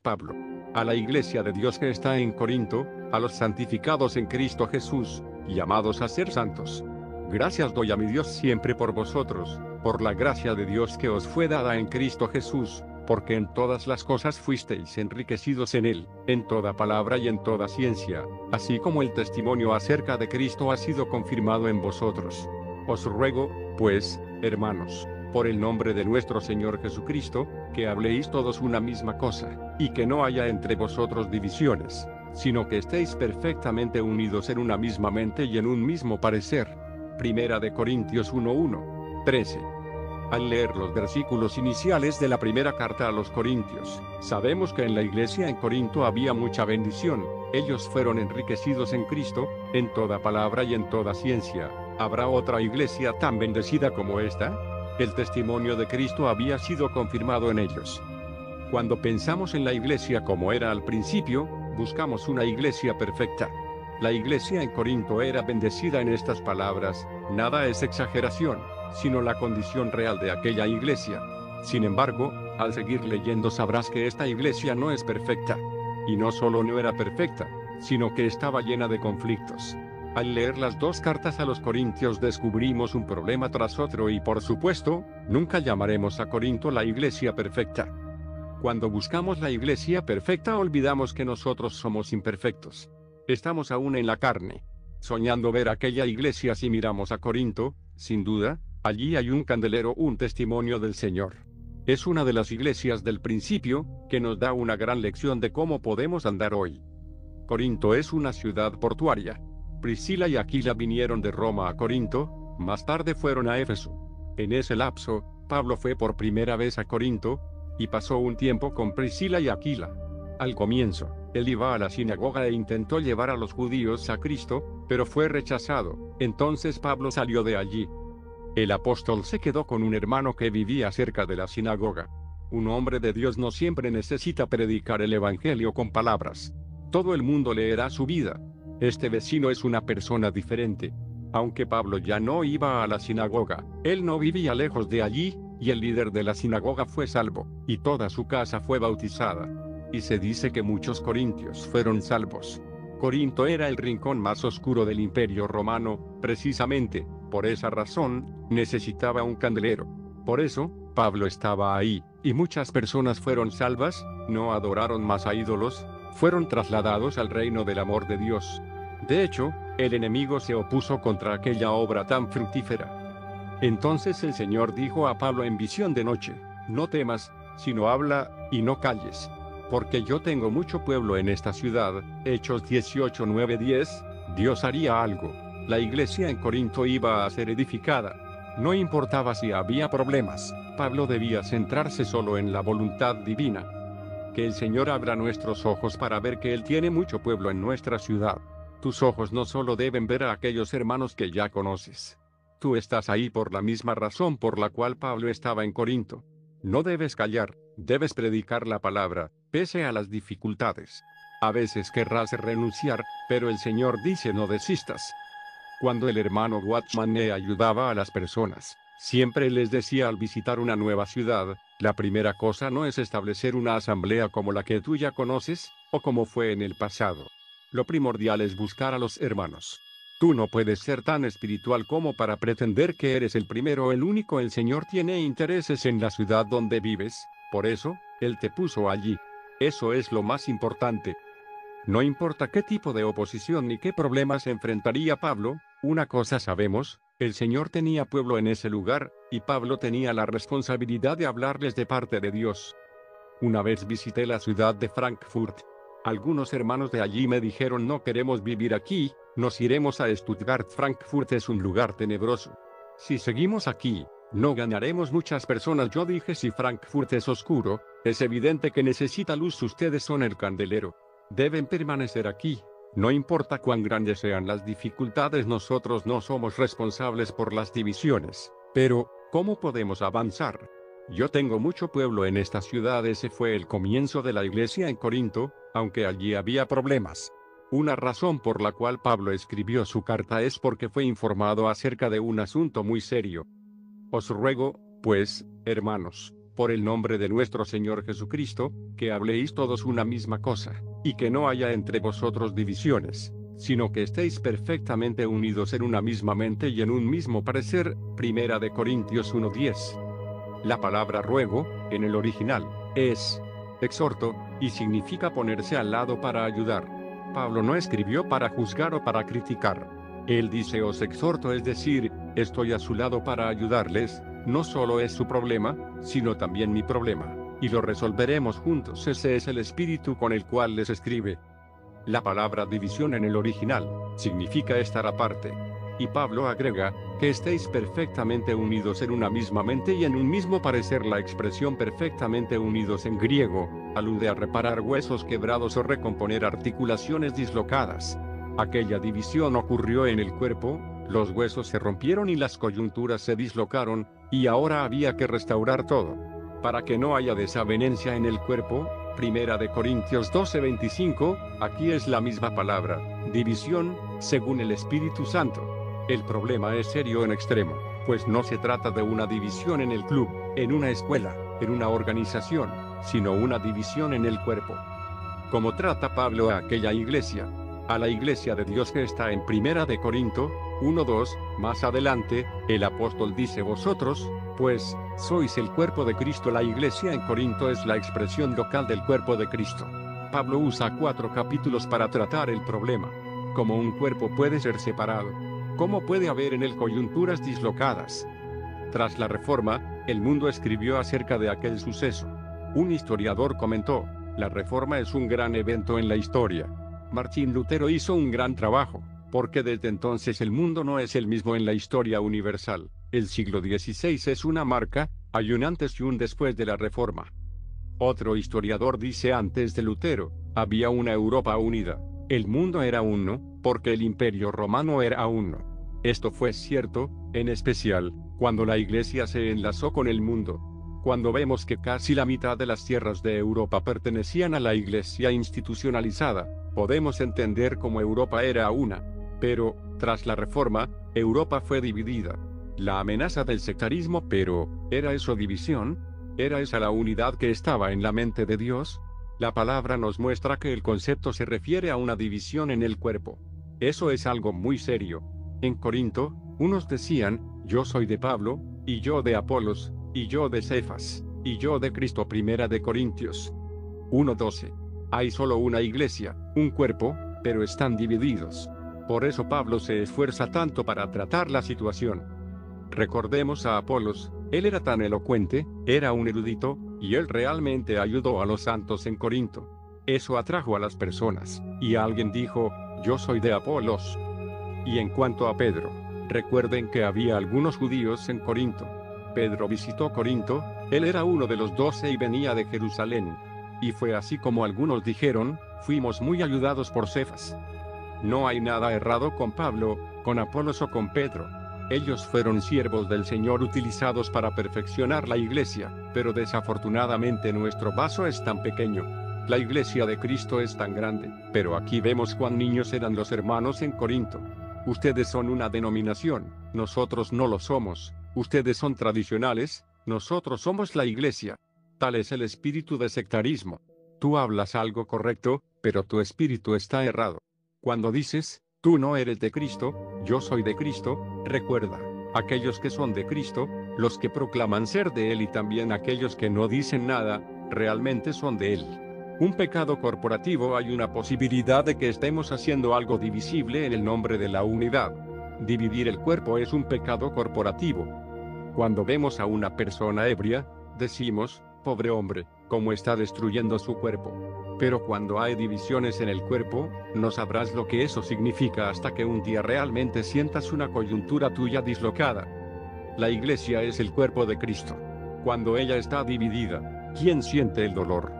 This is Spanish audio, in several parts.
Pablo. A la iglesia de Dios que está en Corinto, a los santificados en Cristo Jesús, llamados a ser santos. Gracias doy a mi Dios siempre por vosotros, por la gracia de Dios que os fue dada en Cristo Jesús, porque en todas las cosas fuisteis enriquecidos en Él, en toda palabra y en toda ciencia, así como el testimonio acerca de Cristo ha sido confirmado en vosotros. Os ruego, pues, hermanos, por el nombre de nuestro Señor Jesucristo, que habléis todos una misma cosa, y que no haya entre vosotros divisiones, sino que estéis perfectamente unidos en una misma mente y en un mismo parecer. Primera de Corintios 1:1, 13. Al leer los versículos iniciales de la primera carta a los Corintios, sabemos que en la iglesia en Corinto había mucha bendición. Ellos fueron enriquecidos en Cristo, en toda palabra y en toda ciencia. ¿Habrá otra iglesia tan bendecida como esta? El testimonio de Cristo había sido confirmado en ellos. Cuando pensamos en la iglesia como era al principio, buscamos una iglesia perfecta. La iglesia en Corinto era bendecida en estas palabras, nada es exageración, sino la condición real de aquella iglesia. Sin embargo, al seguir leyendo sabrás que esta iglesia no es perfecta. Y no solo no era perfecta, sino que estaba llena de conflictos. Al leer las dos cartas a los Corintios descubrimos un problema tras otro y por supuesto, nunca llamaremos a Corinto la iglesia perfecta. Cuando buscamos la iglesia perfecta olvidamos que nosotros somos imperfectos. Estamos aún en la carne, soñando ver aquella iglesia. Si miramos a Corinto, sin duda, allí hay un candelero, un testimonio del Señor. Es una de las iglesias del principio, que nos da una gran lección de cómo podemos andar hoy. Corinto es una ciudad portuaria. Priscila y Aquila vinieron de Roma a Corinto, más tarde fueron a Éfeso. En ese lapso, Pablo fue por primera vez a Corinto, y pasó un tiempo con Priscila y Aquila. Al comienzo, él iba a la sinagoga e intentó llevar a los judíos a Cristo, pero fue rechazado. Entonces Pablo salió de allí. El apóstol se quedó con un hermano que vivía cerca de la sinagoga. Un hombre de Dios no siempre necesita predicar el evangelio con palabras. Todo el mundo leerá su vida. Este vecino es una persona diferente. Aunque Pablo ya no iba a la sinagoga, él no vivía lejos de allí, y el líder de la sinagoga fue salvo, y toda su casa fue bautizada. Y se dice que muchos corintios fueron salvos. Corinto era el rincón más oscuro del Imperio Romano, precisamente, por esa razón, necesitaba un candelero. Por eso, Pablo estaba ahí, y muchas personas fueron salvas, no adoraron más a ídolos, fueron trasladados al reino del amor de Dios. De hecho, el enemigo se opuso contra aquella obra tan fructífera. Entonces el Señor dijo a Pablo en visión de noche: no temas, sino habla, y no calles. Porque yo tengo mucho pueblo en esta ciudad. Hechos 18:9-10, Dios haría algo. La iglesia en Corinto iba a ser edificada. No importaba si había problemas, Pablo debía centrarse solo en la voluntad divina. Que el Señor abra nuestros ojos para ver que Él tiene mucho pueblo en nuestra ciudad. Tus ojos no solo deben ver a aquellos hermanos que ya conoces. Tú estás ahí por la misma razón por la cual Pablo estaba en Corinto. No debes callar, debes predicar la palabra, pese a las dificultades. A veces querrás renunciar, pero el Señor dice no desistas. Cuando el hermano Watchman ayudaba a las personas, siempre les decía al visitar una nueva ciudad, la primera cosa no es establecer una asamblea como la que tú ya conoces, o como fue en el pasado. Lo primordial es buscar a los hermanos. Tú no puedes ser tan espiritual como para pretender que eres el primero o el único. El Señor tiene intereses en la ciudad donde vives, por eso, Él te puso allí. Eso es lo más importante. No importa qué tipo de oposición ni qué problemas enfrentaría Pablo, una cosa sabemos, el Señor tenía pueblo en ese lugar, y Pablo tenía la responsabilidad de hablarles de parte de Dios. Una vez visité la ciudad de Frankfurt. Algunos hermanos de allí me dijeron: no queremos vivir aquí, nos iremos a Stuttgart. Frankfurt es un lugar tenebroso. Si seguimos aquí, no ganaremos muchas personas. Yo dije: si Frankfurt es oscuro, es evidente que necesita luz. Ustedes son el candelero. Deben permanecer aquí. No importa cuán grandes sean las dificultades, nosotros no somos responsables por las divisiones. Pero, ¿cómo podemos avanzar? Yo tengo mucho pueblo en esta ciudad. Ese fue el comienzo de la iglesia en Corinto, aunque allí había problemas. Una razón por la cual Pablo escribió su carta es porque fue informado acerca de un asunto muy serio. Os ruego, pues, hermanos, por el nombre de nuestro Señor Jesucristo, que habléis todos una misma cosa, y que no haya entre vosotros divisiones, sino que estéis perfectamente unidos en una misma mente y en un mismo parecer. Primera de Corintios 1:10. La palabra ruego, en el original, es exhorto, y significa ponerse al lado para ayudar. Pablo no escribió para juzgar o para criticar. Él dice os exhorto, es decir, estoy a su lado para ayudarles. No solo es su problema, sino también mi problema, y lo resolveremos juntos. Ese es el espíritu con el cual les escribe. La palabra división en el original significa estar aparte. Y Pablo agrega, que estéis perfectamente unidos en una misma mente y en un mismo parecer. La expresión perfectamente unidos en griego alude a reparar huesos quebrados o recomponer articulaciones dislocadas. Aquella división ocurrió en el cuerpo, los huesos se rompieron y las coyunturas se dislocaron, y ahora había que restaurar todo. Para que no haya desavenencia en el cuerpo, Primera de Corintios 12:25, aquí es la misma palabra, división, según el Espíritu Santo. El problema es serio en extremo, pues no se trata de una división en el club, en una escuela, en una organización, sino una división en el cuerpo. ¿Cómo trata Pablo a aquella iglesia? A la iglesia de Dios que está en Primera de Corinto 1:2, más adelante, el apóstol dice vosotros, pues, sois el cuerpo de Cristo. La iglesia en Corinto es la expresión local del cuerpo de Cristo. Pablo usa 4 capítulos para tratar el problema. ¿Cómo un cuerpo puede ser separado? ¿Cómo puede haber en él coyunturas dislocadas? Tras la Reforma, el mundo escribió acerca de aquel suceso. Un historiador comentó, la Reforma es un gran evento en la historia. Martín Lutero hizo un gran trabajo, porque desde entonces el mundo no es el mismo en la historia universal. El siglo XVI es una marca, hay un antes y un después de la Reforma. Otro historiador dice antes de Lutero, había una Europa unida. El mundo era uno, porque el Imperio Romano era uno. Esto fue cierto, en especial, cuando la Iglesia se enlazó con el mundo. Cuando vemos que casi la mitad de las tierras de Europa pertenecían a la Iglesia institucionalizada, podemos entender cómo Europa era una. Pero, tras la Reforma, Europa fue dividida. La amenaza del sectarismo, pero, ¿era eso división? ¿Era esa la unidad que estaba en la mente de Dios? La palabra nos muestra que el concepto se refiere a una división en el cuerpo. Eso es algo muy serio. En Corinto, unos decían, yo soy de Pablo, y yo de Apolos, y yo de Cefas, y yo de Cristo. Primera de Corintios 1:12. Hay solo una iglesia, un cuerpo, pero están divididos. Por eso Pablo se esfuerza tanto para tratar la situación. Recordemos a Apolos, él era tan elocuente, era un erudito, y él realmente ayudó a los santos en Corinto. Eso atrajo a las personas, y alguien dijo, yo soy de Apolos. Y en cuanto a Pedro, recuerden que había algunos judíos en Corinto. Pedro visitó Corinto, él era uno de los 12 y venía de Jerusalén. Y fue así como algunos dijeron, fuimos muy ayudados por Cefas. No hay nada errado con Pablo, con Apolos o con Pedro. Ellos fueron siervos del Señor utilizados para perfeccionar la iglesia, pero desafortunadamente nuestro vaso es tan pequeño. La iglesia de Cristo es tan grande, pero aquí vemos cuán niños eran los hermanos en Corinto. Ustedes son una denominación, nosotros no lo somos. Ustedes son tradicionales, nosotros somos la iglesia. Tal es el espíritu de sectarismo. Tú hablas algo correcto, pero tu espíritu está errado. Cuando dices, tú no eres de Cristo, yo soy de Cristo, recuerda, aquellos que son de Cristo, los que proclaman ser de Él y también aquellos que no dicen nada, realmente son de Él. Un pecado corporativo, hay una posibilidad de que estemos haciendo algo divisible en el nombre de la unidad. Dividir el cuerpo es un pecado corporativo. Cuando vemos a una persona ebria, decimos, pobre hombre, cómo está destruyendo su cuerpo. Pero cuando hay divisiones en el cuerpo, no sabrás lo que eso significa hasta que un día realmente sientas una coyuntura tuya dislocada. La iglesia es el cuerpo de Cristo. Cuando ella está dividida, ¿quién siente el dolor?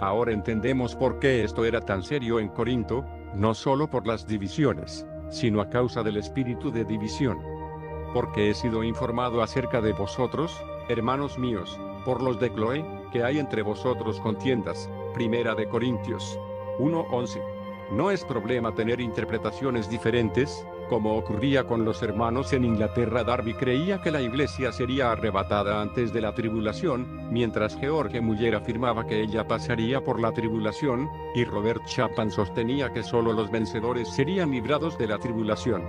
Ahora entendemos por qué esto era tan serio en Corinto, no solo por las divisiones, sino a causa del espíritu de división. Porque he sido informado acerca de vosotros, hermanos míos, por los de Cloé, que hay entre vosotros contiendas. Primera de Corintios 1:11. No es problema tener interpretaciones diferentes, Como ocurría con los hermanos en Inglaterra, Darby creía que la iglesia sería arrebatada antes de la tribulación, mientras George Muller afirmaba que ella pasaría por la tribulación, y Robert Chapman sostenía que solo los vencedores serían librados de la tribulación.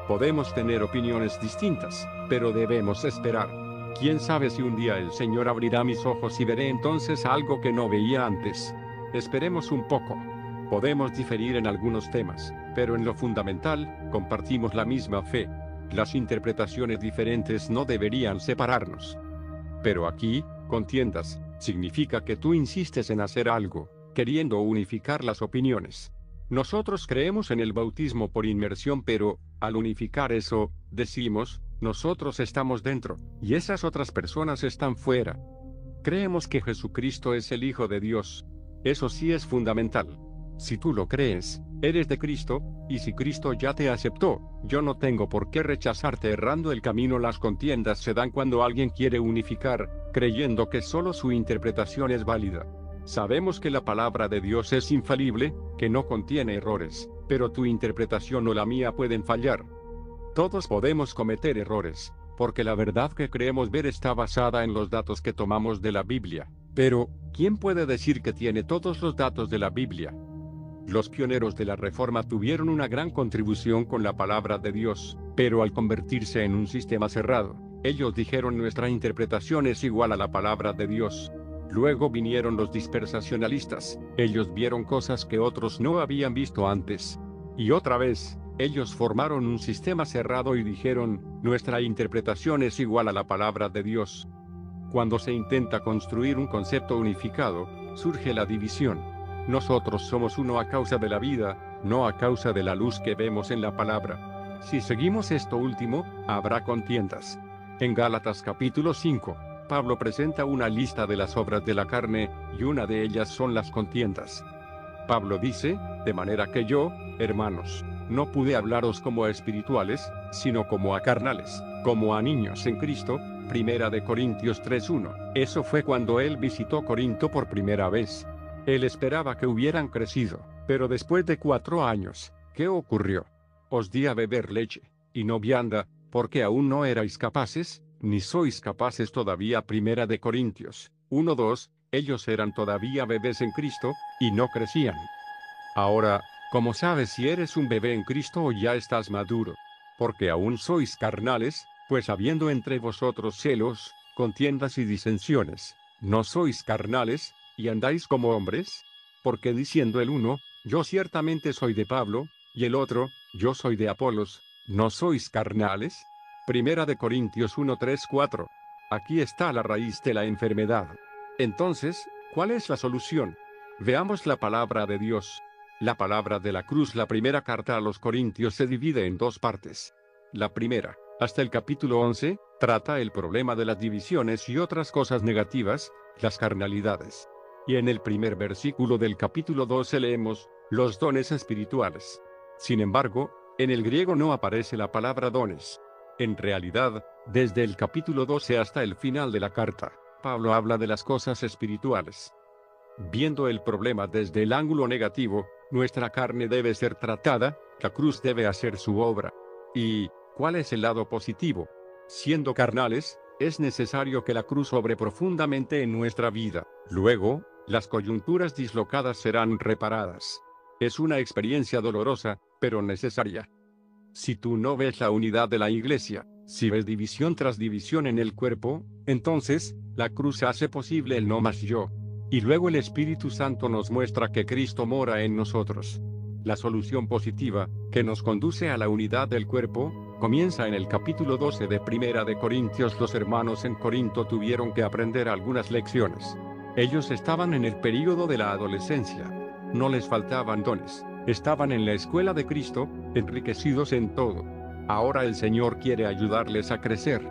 Podemos tener opiniones distintas, pero debemos esperar. ¿Quién sabe si un día el Señor abrirá mis ojos y veré entonces algo que no veía antes? Esperemos un poco. Podemos diferir en algunos temas, pero en lo fundamental, compartimos la misma fe. Las interpretaciones diferentes no deberían separarnos. Pero aquí, contiendas, significa que tú insistes en hacer algo, queriendo unificar las opiniones. Nosotros creemos en el bautismo por inmersión, pero, al unificar eso, decimos, nosotros estamos dentro, y esas otras personas están fuera. Creemos que Jesucristo es el Hijo de Dios. Eso sí es fundamental. Si tú lo crees, eres de Cristo, y si Cristo ya te aceptó, yo no tengo por qué rechazarte errando el camino. Las contiendas se dan cuando alguien quiere unificar, creyendo que solo su interpretación es válida. Sabemos que la palabra de Dios es infalible, que no contiene errores, pero tu interpretación o la mía pueden fallar. Todos podemos cometer errores, porque la verdad que creemos ver está basada en los datos que tomamos de la Biblia. Pero, ¿quién puede decir que tiene todos los datos de la Biblia? Los pioneros de la Reforma tuvieron una gran contribución con la palabra de Dios, pero al convertirse en un sistema cerrado, ellos dijeron nuestra interpretación es igual a la palabra de Dios. Luego vinieron los dispensacionalistas, ellos vieron cosas que otros no habían visto antes. Y otra vez, ellos formaron un sistema cerrado y dijeron, nuestra interpretación es igual a la palabra de Dios. Cuando se intenta construir un concepto unificado, surge la división. Nosotros somos uno a causa de la vida, no a causa de la luz que vemos en la palabra. Si seguimos esto último, habrá contiendas. En Gálatas capítulo 5, Pablo presenta una lista de las obras de la carne, y una de ellas son las contiendas. Pablo dice, de manera que yo, hermanos, no pude hablaros como a espirituales, sino como a carnales, como a niños en Cristo. Primera de Corintios 3:1. Eso fue cuando él visitó Corinto por primera vez. Él esperaba que hubieran crecido, pero después de 4 años, ¿qué ocurrió? Os di a beber leche, y no vianda, porque aún no erais capaces, ni sois capaces todavía. Primera de Corintios 1:2, ellos eran todavía bebés en Cristo, y no crecían. Ahora, ¿cómo sabes si eres un bebé en Cristo o ya estás maduro? Porque aún sois carnales, pues habiendo entre vosotros celos, contiendas y disensiones, ¿no sois carnales, y andáis como hombres? Porque diciendo el uno, yo ciertamente soy de Pablo, y el otro, yo soy de Apolos, ¿no sois carnales? Primera de Corintios 1:3-4. Aquí está la raíz de la enfermedad. Entonces, ¿cuál es la solución? Veamos la palabra de Dios. La palabra de la cruz. La primera carta a los Corintios se divide en 2 partes. La primera, hasta el capítulo 11, trata el problema de las divisiones y otras cosas negativas, las carnalidades. Y en el primer versículo del capítulo 12 leemos, los dones espirituales. Sin embargo, en el griego no aparece la palabra dones. En realidad, desde el capítulo 12 hasta el final de la carta, Pablo habla de las cosas espirituales. Viendo el problema desde el ángulo negativo, nuestra carne debe ser tratada, la cruz debe hacer su obra. ¿Y cuál es el lado positivo? Siendo carnales, es necesario que la cruz obre profundamente en nuestra vida. Luego, las coyunturas dislocadas serán reparadas. Es una experiencia dolorosa, pero necesaria. Si tú no ves la unidad de la iglesia, si ves división tras división en el cuerpo, entonces, la cruz hace posible el no más yo. Y luego el Espíritu Santo nos muestra que Cristo mora en nosotros. La solución positiva, que nos conduce a la unidad del cuerpo, comienza en el capítulo 12 de Primera de Corintios. Los hermanos en Corinto tuvieron que aprender algunas lecciones. Ellos estaban en el período de la adolescencia. No les faltaban dones. Estaban en la escuela de Cristo, enriquecidos en todo. Ahora el Señor quiere ayudarles a crecer.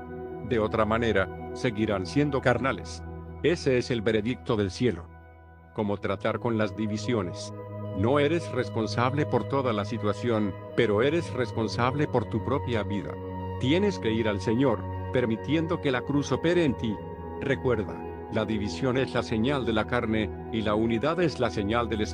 De otra manera, seguirán siendo carnales. Ese es el veredicto del cielo. ¿Cómo tratar con las divisiones? No eres responsable por toda la situación, pero eres responsable por tu propia vida. Tienes que ir al Señor, permitiendo que la cruz opere en ti. Recuerda, la división es la señal de la carne, y la unidad es la señal del Espíritu.